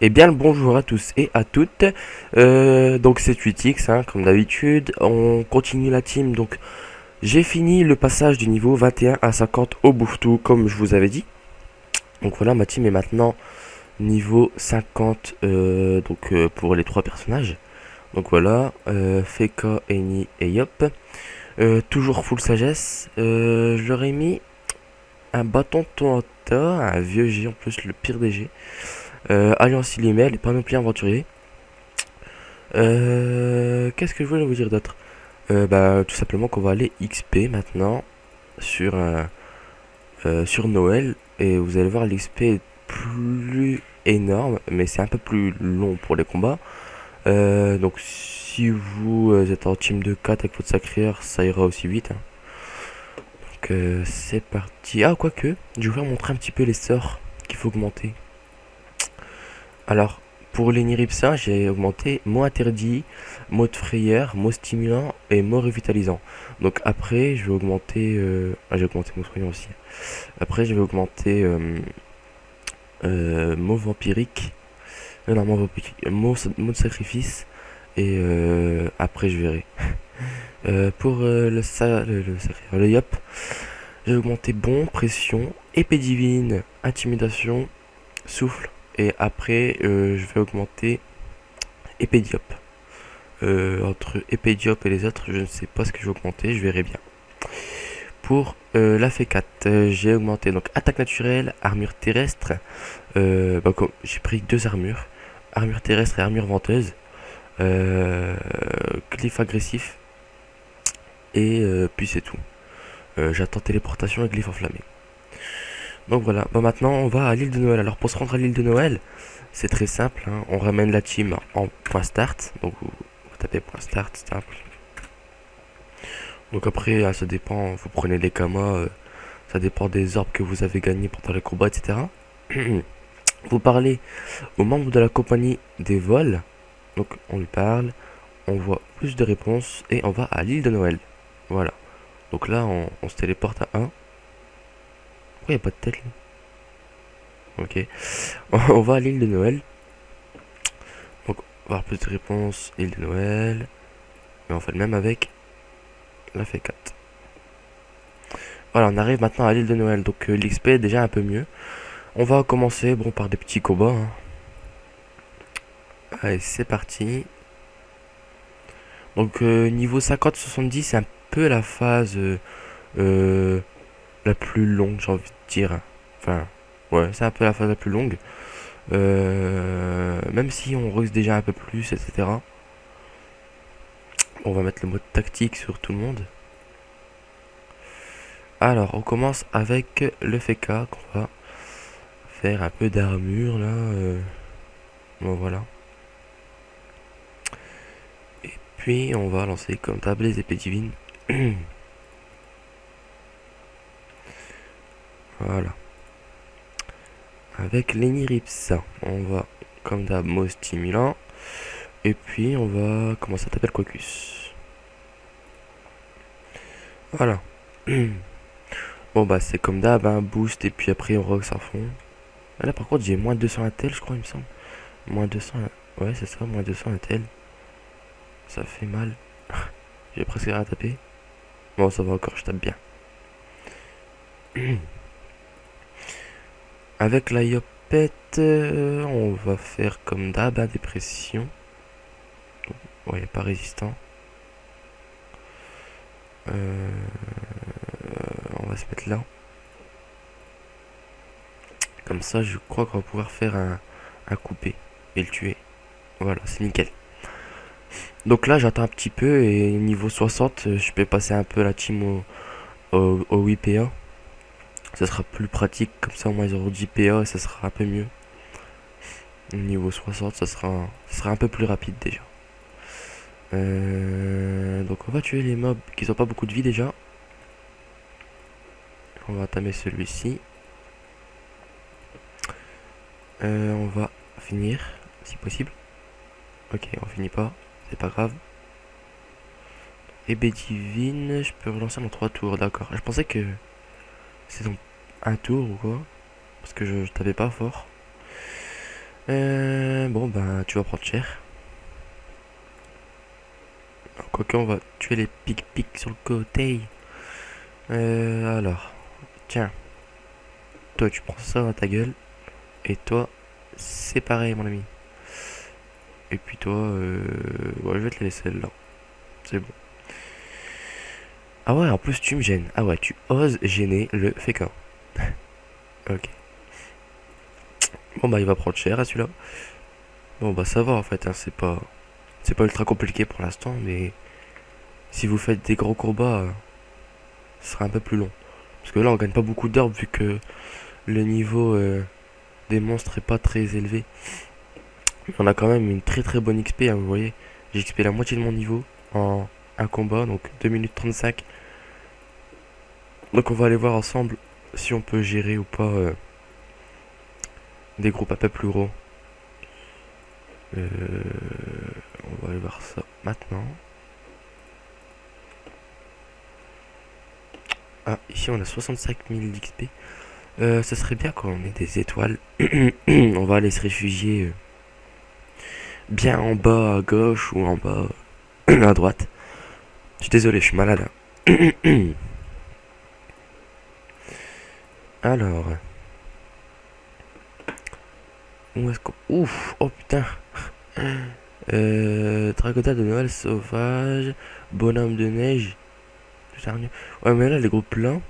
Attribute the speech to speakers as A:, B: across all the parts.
A: Eh bien le bonjour à tous et à toutes. Donc c'est 8X hein, comme d'habitude. On continue la team. Donc j'ai fini le passage du niveau 21 à 50 au Bouftou comme je vous avais dit. Donc voilà, ma team est maintenant niveau 50 pour les trois personnages. Donc voilà, Feka, Eni et Yop. Toujours full sagesse. J'aurais mis un bâton de Toanta, un vieux G en plus, le pire des G. Alliance Illimel et pas non plus aventurier. Qu'est-ce que je voulais vous dire d'autre? Tout simplement qu'on va aller XP maintenant sur, sur Noël. Et vous allez voir, l'XP est plus énorme, mais c'est un peu plus long pour les combats. Donc si vous êtes en team de 4 avec votre sacreur, ça ira aussi vite, hein. Donc c'est parti. Ah, quoique, je vais vous montrer un petit peu les sorts qu'il faut augmenter. Alors, pour les Niripsa, j'ai augmenté mot interdit, mot de frayeur, mot stimulant et mot revitalisant. Donc après, je vais augmenter... j'ai augmenté mot soignant aussi. Après, je vais augmenter mot vampirique. Non, mot vampirique. Mot de sacrifice. Et après, je verrai. Pour le yop, j'ai augmenté bon, pression, épée divine, intimidation, souffle. Et après, je vais augmenter épée diop. Entre épée diop et les autres, je ne sais pas ce que je vais augmenter, je verrai bien. Pour la F4, j'ai augmenté donc attaque naturelle, armure terrestre. J'ai pris deux armures, armure terrestre et armure venteuse. Glyphe agressif. Et puis c'est tout. J'attends téléportation et glyphe enflammé. Donc voilà, maintenant on va à l'île de Noël. Alors pour se rendre à l'île de Noël, c'est très simple, hein. On ramène la team en point start. Donc vous tapez point start, simple. Donc après, ça dépend, vous prenez les kamas, ça dépend des orbes que vous avez gagnés pendant les combats, etc. Vous parlez aux membres de la compagnie des vols. Donc on lui parle, on voit plus de réponses et on va à l'île de Noël. Voilà. Donc là, on se téléporte à 1. Pourquoi il n'y a pas de tête là? Ok. On va à l'île de Noël. Donc on va avoir plus de réponses, île de Noël. Mais on fait le même avec la F4. Voilà, on arrive maintenant à l'île de Noël. Donc l'XP est déjà un peu mieux. On va commencer par des petits combats, hein. Allez, c'est parti. Donc niveau 50-70, c'est un peu la phase la plus longue, j'ai envie de dire. Enfin, ouais, c'est un peu la phase la plus longue. Même si on ruse déjà un peu plus, etc. On va mettre le mode tactique sur tout le monde. Alors, on commence avec le FK qu'on va faire un peu d'armure là. Bon, voilà. Et puis, on va lancer comme d'hab les épées divines. Voilà. Avec l'Enirips, on va comme d'hab mot stimulant. Et puis, on va. Comment ça t'appelle, Quacus? Voilà. Bon, bah, c'est comme d'hab, un boost. Et puis après, on rox à fond. Là, par contre, j'ai moins 200 intel, je crois, il me semble. Moins 200. Ouais, c'est ça, moins 200 intel. Ça fait mal. J'ai presque rien tapé. Bon, ça va encore, je tape bien. Avec la Yopette, on va faire comme d'hab, hein, des pressions. Ouais, pas résistant. On va se mettre là. Comme ça, je crois qu'on va pouvoir faire un coupé et le tuer. Voilà, c'est nickel. Donc là, j'attends un petit peu et niveau 60, je peux passer un peu la team au 8PA. Ça sera plus pratique, comme ça au moins ils auront 10 PA et ça sera un peu mieux. Niveau 60, ça sera un peu plus rapide déjà. Donc on va tuer les mobs qui n'ont pas beaucoup de vie déjà. On va entamer celui-ci. On va finir, si possible. Ok, on finit pas, c'est pas grave. Ébé divine, je peux relancer mon 3 tours, d'accord. Je pensais que c'est donc un tour ou quoi, parce que je tapais pas fort. 3 tours, d'accord. Je pensais que c'est donc un tour ou quoi, parce que je tapais pas fort. 3 tours, d'accord. Je pensais que c'est donc un tour ou quoi, parce que je tapais pas fort. 3 tours, d'accord. Je pensais que c'était donc un tour ou quoi, parce que je tapais pas fort. 3 tours, d'accord. Je pensais que c'était donc un tour ou quoi, parce que je tapais pas fort. Bon, ben, tu vas prendre cher. Quoique, on va tuer les pics-pics sur le côté. Alors, tiens, toi, tu prends ça dans ta gueule. Et toi, c'est pareil, mon ami. Et puis toi, ouais, je vais te laisser là. C'est bon. Ah ouais, en plus, tu me gênes. Ah ouais, tu oses gêner le fécond. Ok. Bon, bah, il va prendre cher à celui-là. Bon, bah, ça va, en fait, hein, c'est pas ultra compliqué pour l'instant, mais si vous faites des gros combats, ce sera un peu plus long. Parce que là, on gagne pas beaucoup d'heures vu que le niveau des monstres est pas très élevé. On a quand même une très très bonne XP, hein, vous voyez. J'ai XP la moitié de mon niveau en un combat, donc 2 minutes 35. Donc on va aller voir ensemble si on peut gérer ou pas des groupes un peu plus gros. On va aller voir ça maintenant. Ah, ici on a 65 000 d'XP. Ça serait bien quand on ait des étoiles. On va aller se réfugier bien en bas à gauche ou en bas à droite. Je suis désolé, je suis malade. Alors, où est-ce qu'on... Ouf, oh putain. Dragoda de Noël sauvage, bonhomme de neige. Ouais, mais là, les groupes pleins,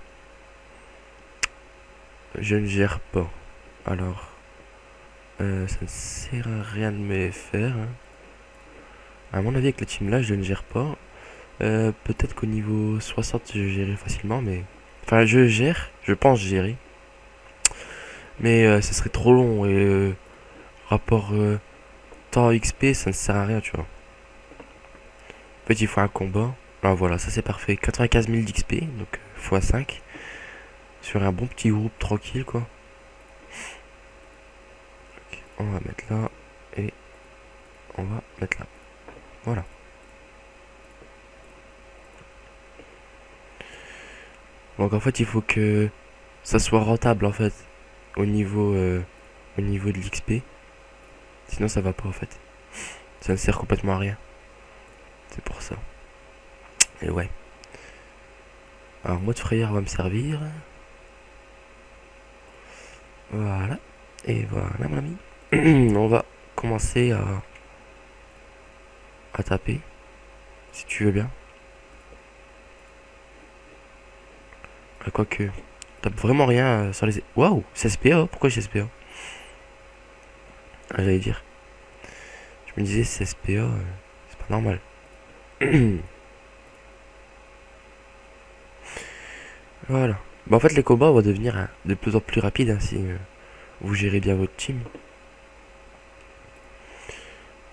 A: je ne gère pas. Alors, ça ne sert à rien de me les faire, hein. À mon avis, avec la team là, je ne gère pas. Peut-être qu'au niveau 60, je gérerai facilement, mais... Enfin, je gère, je pense gérer. Mais ça serait trop long et rapport temps XP, ça ne sert à rien, tu vois. En fait, il faut un combat. Ah, voilà, ça c'est parfait. 95 000 d'XP, donc x5. Sur un bon petit groupe tranquille, quoi. Ok, on va mettre là. Et on va mettre là. Voilà. Donc en fait, il faut que ça soit rentable, en fait. Au niveau de l'XP. Sinon, ça va pas, en fait. Ça ne sert complètement à rien. C'est pour ça. Et ouais. Alors, mode frayeur va me servir. Voilà. Et voilà, mon ami. On va commencer à taper. Si tu veux bien. Quoique. Tape vraiment rien sur les... Waouh, c'est SPA. Pourquoi j'ai SPA? Ah, j'allais dire. Je me disais, c'est SPA. C'est pas normal. Voilà. Bah, en fait, les combats vont devenir de plus en plus rapides, hein, si vous gérez bien votre team.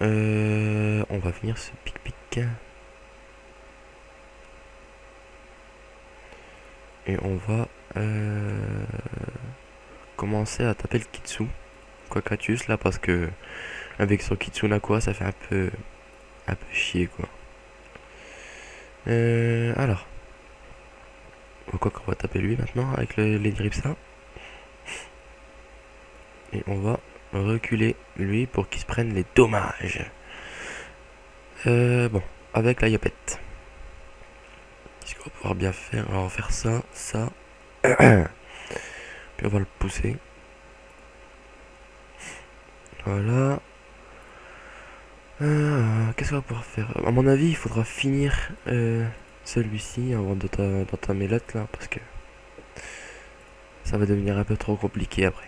A: On va venir ce pic-pic. Et on va commencer à taper le Kitsu. Quacatus là, parce que avec son Kitsuna quoi, ça fait un peu chier quoi. Alors, quoi qu'on va taper lui maintenant avec l'Enripsa. Et on va reculer lui pour qu'il se prenne les dommages. Bon, avec la Yopette. Est-ce qu'on va pouvoir bien faire? Alors, on va faire ça, ça. Puis on va le pousser. Voilà. Qu'est-ce qu'on va pouvoir faire? À mon avis, il faudra finir celui-ci avant d'entamer l'autre là, parce que ça va devenir un peu trop compliqué après.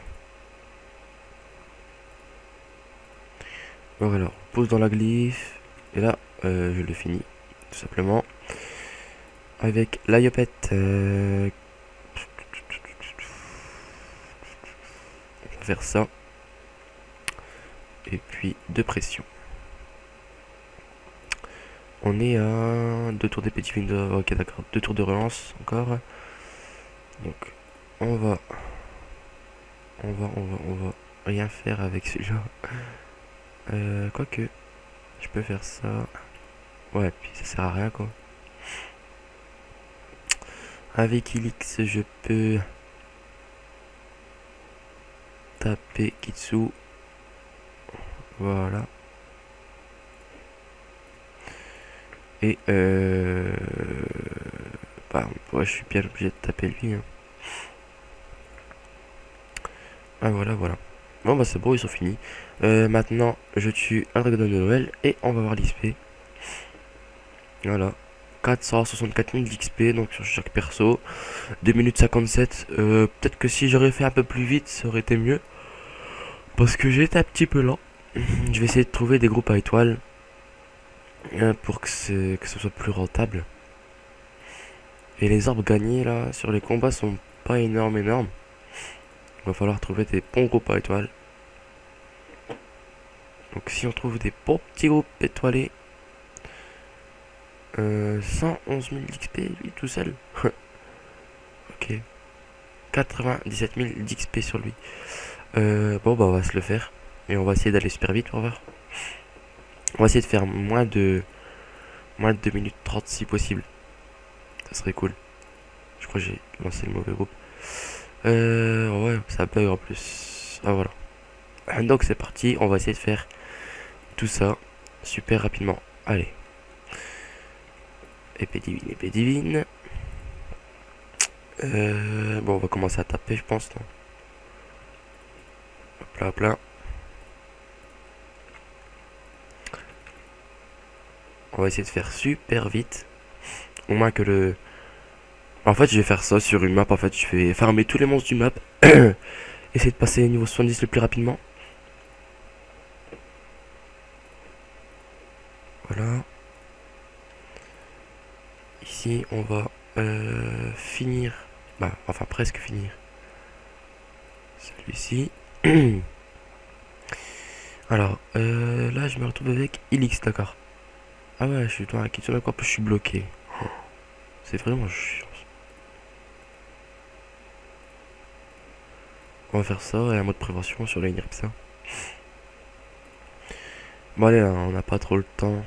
A: Bon alors, on pousse dans la glyphe, et là, je le finis, tout simplement. Avec la Yopette. On va faire ça. Et puis, de pression. On est à 2 tours d'épée divine. Ok, d'accord. 2 tours de relance encore. Donc, on va rien faire avec celui-là. Quoique, je peux faire ça. Ouais, puis ça sert à rien quoi. Avec Ilix, je peux taper Kitsu. Voilà. Et bah, ouais, je suis bien obligé de taper lui. Hein. Ah voilà, voilà. Bon bah c'est bon, ils sont finis. Maintenant, je tue un dragon de Noël et on va voir l'XP. Voilà. 464 000 d'XP donc sur chaque perso. 2 minutes 57. Peut-être que si j'aurais fait un peu plus vite, ça aurait été mieux. Parce que j'ai été un petit peu lent. Je vais essayer de trouver des groupes à étoiles. Pour que ce soit plus rentable. Et les orbes gagnés là sur les combats sont pas énormes. Il va falloir trouver des bons groupes à étoiles. Donc si on trouve des bons petits groupes étoilés. 111 000 d'XP lui tout seul. Ok. 97 000 d'XP sur lui. Bon bah on va se le faire. Et on va essayer d'aller super vite pour voir. On va essayer de faire moins de 2 minutes 30 si possible. Ça serait cool. Je crois que j'ai lancé le mauvais groupe. Ouais, ça bug en plus. Ah voilà. Donc c'est parti, on va essayer de faire tout ça super rapidement. Allez. Épée divine, épée divine. Bon, on va commencer à taper, je pense. Non. Hop là, hop là. On va essayer de faire super vite. Au moins que le... En fait, je vais faire ça sur une map. En fait, je vais farmer tous les monstres du map. Essayer de passer au niveau 70 le plus rapidement. Voilà. Ici, on va finir. Bah, enfin, presque finir. Celui-ci. Alors, là, je me retrouve avec Ilix, d'accord. Ah ouais, je suis dans la kitchen, quoi, je suis bloqué. C'est vraiment chiant. On va faire ça et un mode prévention sur les Nirpsa. Bon allez, hein, on n'a pas trop le temps.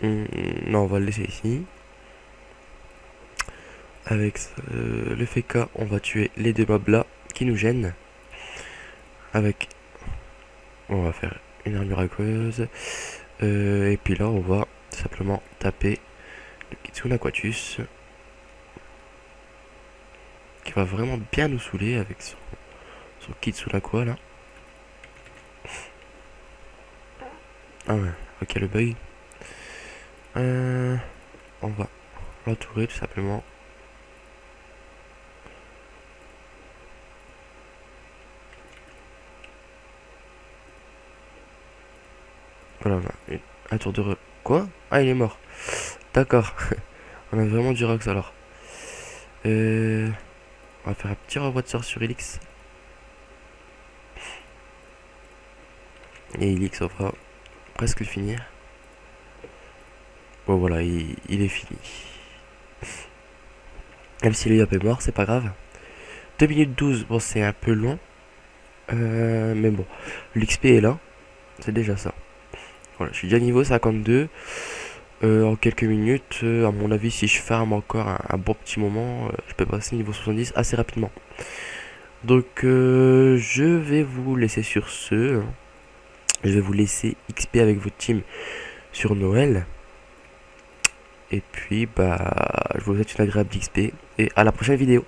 A: Non, on va le laisser ici. Avec le FK, on va tuer les deux mobs là qui nous gênent. Avec... On va faire une armure aqueuse. Et puis là, on va simplement taper le Kitsune Aquatus. Qui va vraiment bien nous saouler avec son Kitsune Aqua là. Ah ouais, ok le bug. On va l'entourer tout simplement. Voilà, un tour de... Quoi? Ah, il est mort. D'accord. On a vraiment du rox alors. On va faire un petit renvoi de sort sur Elix. Et Elix, on va presque le finir. Bon voilà, il est fini. Même si le Yop est mort, c'est pas grave. 2 minutes 12, bon c'est un peu long. Mais bon, l'XP est là. C'est déjà ça. Voilà, je suis déjà niveau 52. En quelques minutes, à mon avis, si je farme encore un bon petit moment, je peux passer niveau 70 assez rapidement. Donc, je vais vous laisser sur ce. Je vais vous laisser XP avec votre team sur Noël. Et puis, bah, je vous souhaite une agréable XP et à la prochaine vidéo.